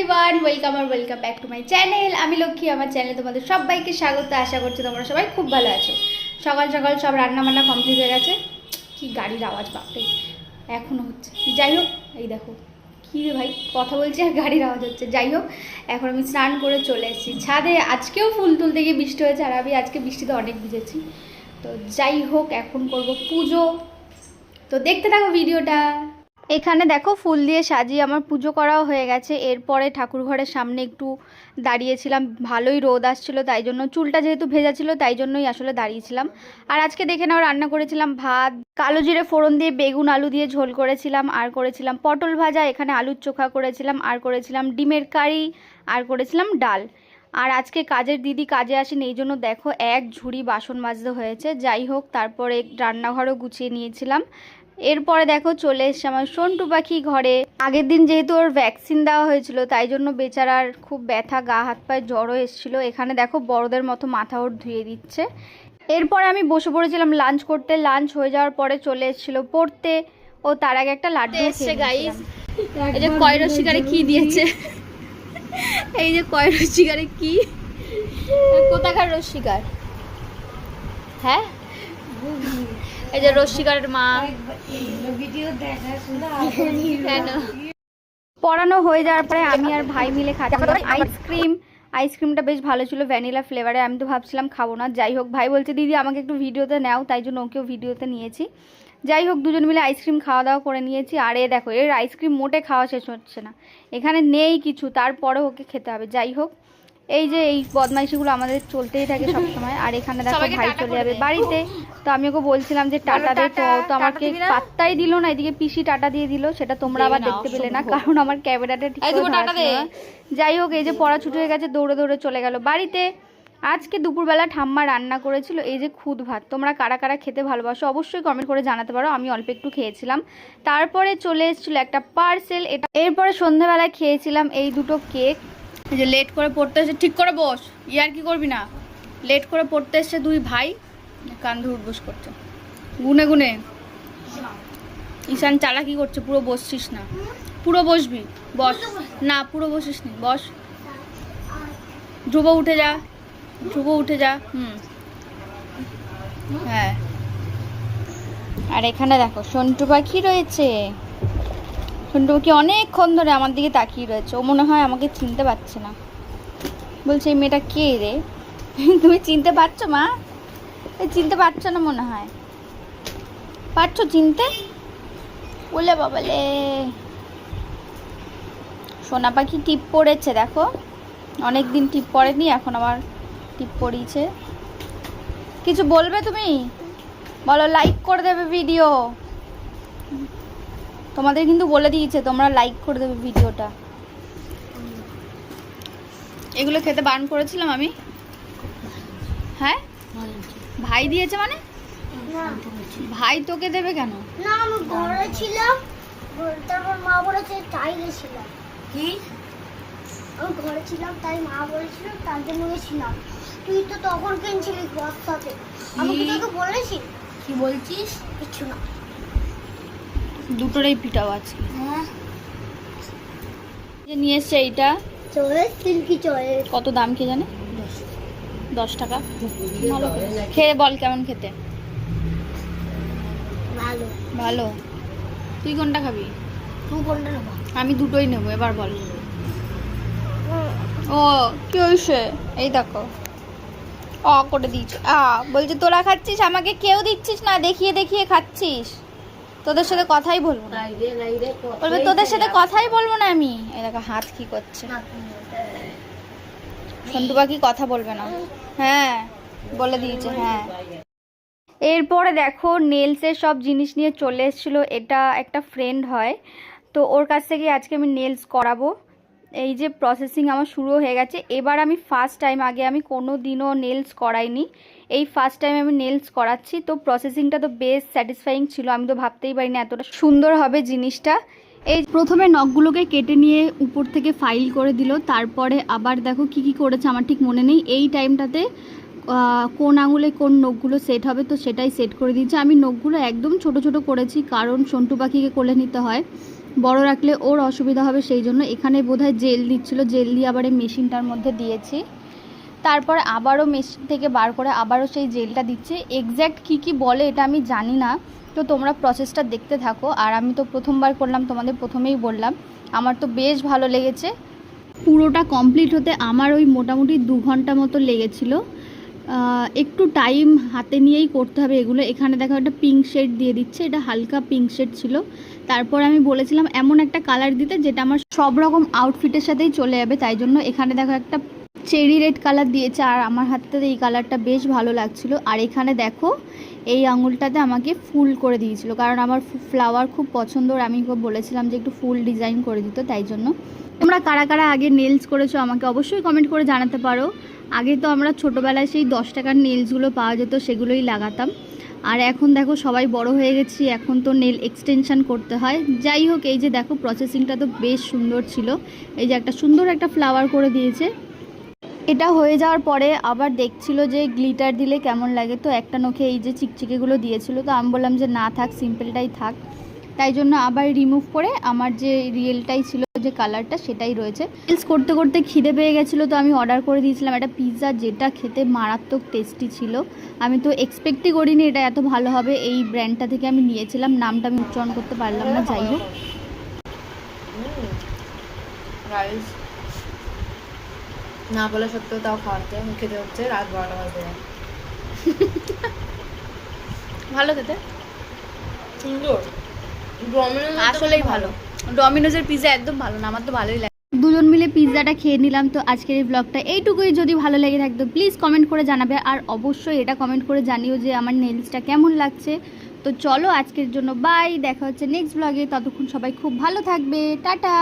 Everyone, welcome back to my channel. আমি লক্ষ্মী, আমার চ্যানেলে তোমাদের সবাইকে স্বাগত। আশা করছি তোমরা সবাই খুব ভালো আছো। সকাল সকাল সব রান্নাবান্না কমপ্লিট হয়ে গেছে। কি গাড়ির আওয়াজ বাপরে, এখনও হচ্ছে। যাই হোক, এই দেখো কী রে ভাই, কথা বলছি আর গাড়ির আওয়াজ হচ্ছে। যাই হোক, এখন আমি স্নান করে চলে এসেছি ছাদে। আজকেও ফুল তুলতে গিয়ে বৃষ্টি হয়েছে, আর আমি আজকে বৃষ্টিতে অনেক ভিজেছি। তো যাই হোক, এখন করব পুজো। তো দেখতে থাকো ভিডিওটা। এখানে দেখো ফুল দিয়ে সাজিয়ে আমার পুজো করাও হয়ে গেছে। এরপরে ঠাকুর ঘরের সামনে একটু দাঁড়িয়েছিলাম, ভালোই রোদ আসছিল, তাই জন্য চুলটা যেহেতু ভেজা ছিল তাই জন্যই আসলে দাঁড়িয়েছিলাম। আর আজকে দেখে নাও, রান্না করেছিলাম ভাত, কালো জিরে ফোড়ন দিয়ে বেগুন আলু দিয়ে ঝোল করেছিলাম, আর করেছিলাম পটল ভাজা, এখানে আলুর চোখা করেছিলাম, আর করেছিলাম ডিমের কারি, আর করেছিলাম ডাল। আর আজকে কাজের দিদি কাজে আসেনি, এই জন্য দেখো এক ঝুড়ি বাসন মাজতে হয়েছে। যাই হোক, তারপরে রান্নাঘরও গুছিয়ে নিয়েছিলাম। এরপরে দেখো চলে এসছে আমার সন্টু পাখি ঘরে। আগের দিন যেহেতু ওর ভ্যাকসিন দেওয়া হয়েছিল, তাই জন্য বেচারার খুব ব্যথা, গা হাত পায়ে জ্বরও এসেছিলো। এখানে দেখো বড়দের মতো মাথা ওর ধুয়ে দিচ্ছে। এরপরে আমি বসে পড়েছিলাম লাঞ্চ করতে। লাঞ্চ হয়ে যাওয়ার পরে চলে এসেছিলো পড়তে। ও তার আগে একটা লাড্ডু এসছে গাইস। এই যে কয়রো শিকারে কি দিয়েছে, এই যে কয়রো শিকারে কি, কোথাকার রসিকার, হ্যাঁ এই যে রসিকারের মা। পড়ানো হয়ে যাওয়ার পরে আমি আর ভাই মিলে খাচ্ছিলাম আইসক্রিমটা বেশ ভালো ছিল, ভ্যানিলা ফ্লেভারে। আমি তো ভাবছিলাম খাবো না। যাই হোক, ভাই বলছে দিদি আমাকে একটু ভিডিওতে নাও, তাই জন্য ওকেও ভিডিওতে নিয়েছি। যাই হোক, দুজন মিলে আইসক্রিম খাওয়া দাওয়া করে নিয়েছি। আর এ দেখো, এর আইসক্রিম মোটে খাওয়া শেষ হচ্ছে না, এখানে নেই কিছু, তারপরে ওকে খেতে হবে। যাই হোক, এই যে এই বদমাইশিগুলো আমাদের চলতেই থাকে সবসময়। আর এখানে দেখো ভাই চলে যাবে বাড়িতে। তো আমি ওকে বলছিলাম যে টাটা দে, তো আমাকে পাত্তাই দিল না। এদিকে পিসি টাটা দিয়ে দিল, সেটা তোমরা আবার দেখতে পেলে না, কারণ আমার ক্যামেরাটা ঠিক করে ধরা ছিল না। যাই হোক, এই যে পড়া ছুটি হয়ে গেছে, দৌড়ে দৌড়ে চলে গেল বাড়িতে। আজকে দুপুরবেলা ঠাম্মা রান্না করেছিল এই যে খুদ ভাত। তোমরা কারা কারা খেতে ভালোবাসো অবশ্যই কমেন্ট করে জানাতে পারো। আমি অল্প একটু খেয়েছিলাম। তারপরে চলে এসেছিলো একটা পার্সেল, এটা। এরপরে সন্ধ্যাবেলায় খেয়েছিলাম এই দুটো কেক। এই যে লেট করে পড়তে এসে, ঠিক করে বস, ইয়ার কি করবি না। লেট করে পড়তে এসছে দুই ভাই, কান্ধে উঠবোস করছে গুনে গুনে। ঈশান চালাকি করছে, পুরো বসছিস না, পুরো বসবি, বস না, পুরো বসিস নি, বস। ধ্রুব উঠে যা, ধ্রুব উঠে যা। হ্যাঁ, আর এখানে দেখো সন্টু পাখি রয়েছে। সন্টু পাখি অনেকক্ষণ ধরে আমার দিকে তাকিয়ে রয়েছে। ও মনে হয় আমাকে চিনতে পারছে না, বলছে এই মেয়েটা কে রে। তুমি চিনতে পারছো মা? চিনতে পারছো না মনে হয়, পারছো চিনতে? বলে বাবালে, সোনা পাখি টিপ পড়েছে দেখো, অনেকদিন টিপ পড়েনি, এখন আবার টিপ পড়িয়েছে। কিছু বলবে তুমি? বলো লাইক করে দেবে ভিডিও। তোমাদের কিন্তু বলে দিয়েছে তোমরা লাইক করে দেবে ভিডিওটা। এগুলো খেতে বারণ করেছিলাম আমি, হ্যাঁ? ভাই দিয়েছে মানে? ভাই তোকে দেবে কেন? না, আমি ঘরে ছিলাম, তারপর মা বলেছে তাই গেছিলাম। কি? আমি ঘরে ছিলাম, তাই মা বলেছিল, তার জন্য গেছিলাম। তুই তো তখন কিনছিলি বস্তাতে, আমি কি তোকে বলেছি? কি বলছিস? কিছু না, দুটোরই পিঠাও আছে। হ্যাঁ, যে নিয়ে এসছে এইটা, চলে সিল্কি চলে। কত দাম কি জানে? 10 টাকা। ভালো, খেয়ে বল কেমন খেতে। ভালো ভালো। তুই কোনটা খাবি? তুই কোনটা নেবো? আমি দুটোই নেবো, এবার বল। ও কি হয়েছে? এই দেখো করে দিয়েছ। বলছে তোরা খাচ্ছিস, আমাকে কেউ দিচ্ছিস না, দেখিয়ে দেখিয়ে খাচ্ছিস। তোদের সাথে কথাই বলবো না, বলবে তোদের সাথে কথাই বলবো না আমি। এই দেখো হাত কি করছে। সন্টু পাখি কথা বলবে না, হ্যাঁ বলে দিয়েছে, হ্যাঁ। এরপরে দেখো নেলসের সব জিনিস নিয়ে চলে এসেছিলো। এটা একটা ফ্রেন্ড হয়, তো ওর কাছ থেকে আজকে আমি নেলস করাবো। এই যে প্রসেসিং আমার শুরু হয়ে গেছে এবার। আমি ফার্স্ট টাইম, আগে আমি কোনো দিনও নেলস করাইনি, এই ফার্স্ট টাইম আমি নেলস করাচ্ছি। তো প্রসেসিংটা তো বেশ স্যাটিসফাইং ছিল, আমি তো ভাবতেই পারিনি এতটা সুন্দর হবে জিনিসটা। এই প্রথমে নখগুলোকে কেটে নিয়ে উপর থেকে ফাইল করে দিল, তারপরে আবার দেখো কি কি করেছে আমার ঠিক মনে নেই। এই টাইমটাতে কোন আঙুলে কোন নখগুলো সেট হবে, তো সেটাই সেট করে দিয়েছে। আমি নখগুলো একদম ছোট ছোট করেছি, কারণ সন্টু পাখিকে কোলে নিতে হয়, বড় রাখলে ওর অসুবিধা হবে, সেই জন্য এখানে বোধহয় জেল দিচ্ছিল, জেল দিয়ে আবার এই মেশিনটার মধ্যে দিয়েছি, তারপর আবারও মেশিন থেকে বার করে আবারও সেই জেলটা দিচ্ছে। এক্স্যাক্ট কী কী বলে এটা আমি জানি না, তো তোমরা প্রসেসটা দেখতে থাকো। আর আমি তো প্রথমবার করলাম, তোমাদের প্রথমেই বললাম, আমার তো বেশ ভালো লেগেছে। পুরোটা কমপ্লিট হতে আমার ওই মোটামুটি 2 ঘন্টা মতো লেগেছিলো। একটু টাইম হাতে নিয়েই করতে হবে এগুলো। এখানে দেখো একটা পিঙ্ক শেড দিয়ে দিচ্ছে, এটা হালকা পিঙ্ক শেড ছিল। তারপর আমি বলেছিলাম এমন একটা কালার দিতে যেটা আমার সব রকম আউটফিটের সাথেই চলে যাবে, তাই জন্য এখানে দেখো একটা চেরি রেড কালার দিয়েছে, আর আমার হাতে এই কালারটা বেশ ভালো লাগছিল। আর এখানে দেখো এই আঙুলটাতে আমাকে ফুল করে দিয়েছিল, কারণ আমার ফ্লাওয়ার খুব পছন্দ, আর আমি বলেছিলাম যে একটু ফুল ডিজাইন করে দিত, তাই জন্য। তোমরা কারা কারা আগে নেলস করেছো আমাকে অবশ্যই কমেন্ট করে জানাতে পারো। আগে তো আমরা ছোটোবেলায় সেই 10 টাকার নেলসগুলো পাওয়া যেত, সেগুলোই লাগাতাম। আর এখন দেখো সবাই বড় হয়ে গেছি, এখন তো নেল এক্সটেনশন করতে হয়। যাই হোক, এই যে দেখো প্রসেসিংটা তো বেশ সুন্দর ছিল। এই যে একটা সুন্দর একটা ফ্লাওয়ার করে দিয়েছে। এটা হয়ে যাওয়ার পরে আবার দেখছিল যে গ্লিটার দিলে কেমন লাগে, তো একটা নখে এই যে চিকচিকেগুলো দিয়েছিল, তো আমি বললাম যে না থাক, সিম্পলটাই থাক। তাই জন্য আবার রিমুভ করে আমার যে রিয়েলটাই ছিল, যে কালারটা, সেটাই রয়েছে। রিলস করতে করতে খিদে পেয়ে গেছিলো, তো আমি অর্ডার করে দিয়েছিলাম একটা পিৎজা, যেটা খেতে মারাত্মক টেস্টি ছিল। আমি তো এক্সপেক্টই করিনি এটা এত ভালো হবে। এই ব্র্যান্ডটা থেকে আমি নিয়েছিলাম, নামটা আমি উচ্চারণ করতে পারলাম না, যাই হোক। না বলে সত্ত্বেও তাও খাওয়াতে খেতে হচ্ছে রাত 12টা বাজে। ভালো খেতে, সুন্দর, আসলেই ভালো। ডমিনোজের পিৎজা একদম ভালো না, আমার তো ভালোই লাগে। দুজন মিলে পিৎজাটা খেয়ে নিলাম। তো আজকের এই ব্লগটা এইটুকুই। যদি ভালো লেগে থাকতো প্লিজ কমেন্ট করে জানাবে, আর অবশ্যই এটা কমেন্ট করে জানিও যে আমার নেলসটা কেমন লাগছে। তো চলো আজকের জন্য বাই, দেখা হচ্ছে নেক্সট ব্লগে। ততক্ষণ সবাই খুব ভালো থাকবে, টাটা।